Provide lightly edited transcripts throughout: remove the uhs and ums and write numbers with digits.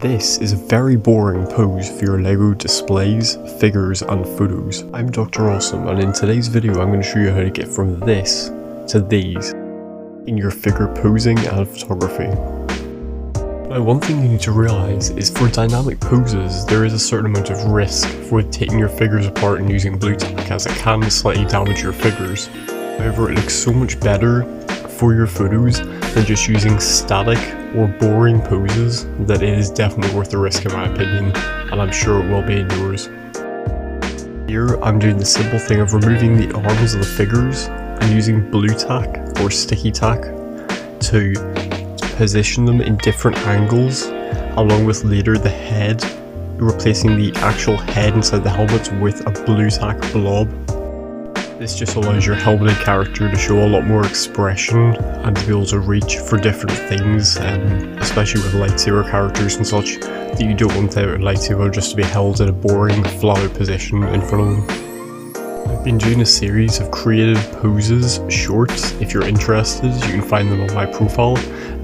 This is a very boring pose for your LEGO displays, figures and photos. I'm Dr. Awesome, and in today's video I'm going to show you how to get from this to these in your figure posing and photography. Now, one thing you need to realise is for dynamic poses there is a certain amount of risk for taking your figures apart and using blue tack, as it can slightly damage your figures. However, it looks so much better for your photos than just using static or boring poses that it is definitely worth the risk in my opinion, and I'm sure it will be in yours. Here I'm doing the simple thing of removing the arms of the figures and using blue tack or sticky tack to position them in different angles, along with later the head, replacing the actual head inside the helmet with a blue tack blob. This just allows your helmeted character to show a lot more expression and to be able to reach for different things, especially with lightsaber characters and such, that you don't want their lightsaber just to be held in a boring, flat out position in front of them. I've been doing a series of creative poses shorts. If you're interested, you can find them on my profile,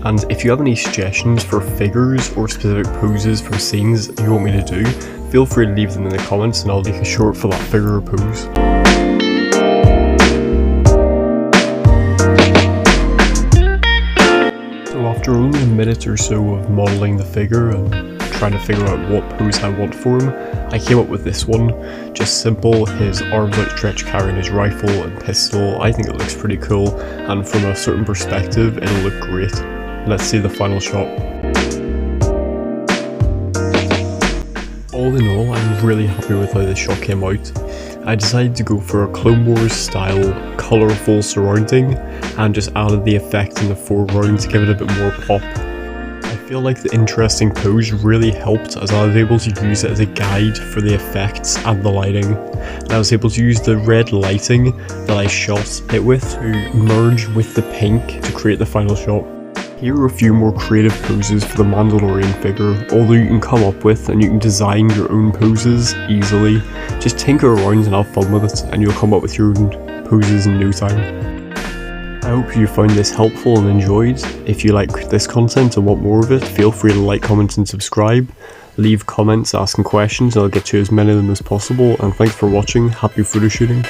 and if you have any suggestions for figures or specific poses from scenes you want me to do, feel free to leave them in the comments and I'll make a short for that figure or pose. After only a minute or so of modelling the figure and trying to figure out what pose I want for him, I came up with this one. Just simple, his arms outstretched carrying his rifle and pistol. I think it looks pretty cool, and from a certain perspective it'll look great. Let's see the final shot. All in all, I'm really happy with how this shot came out. I decided to go for a Clone Wars style colourful surrounding and just added the effect in the foreground to give it a bit more pop. I feel like the interesting pose really helped, as I was able to use it as a guide for the effects and the lighting. And I was able to use the red lighting that I shot it with to merge with the pink to create the final shot. Here are a few more creative poses for the Mandalorian figure, although you can come up with and you can design your own poses easily. Just tinker around and have fun with it and you'll come up with your own poses in no time. I hope you found this helpful and enjoyed. If you like this content and want more of it, feel free to like, comment and subscribe. Leave comments asking questions and I'll get to as many of them as possible, and thanks for watching. Happy photo shooting.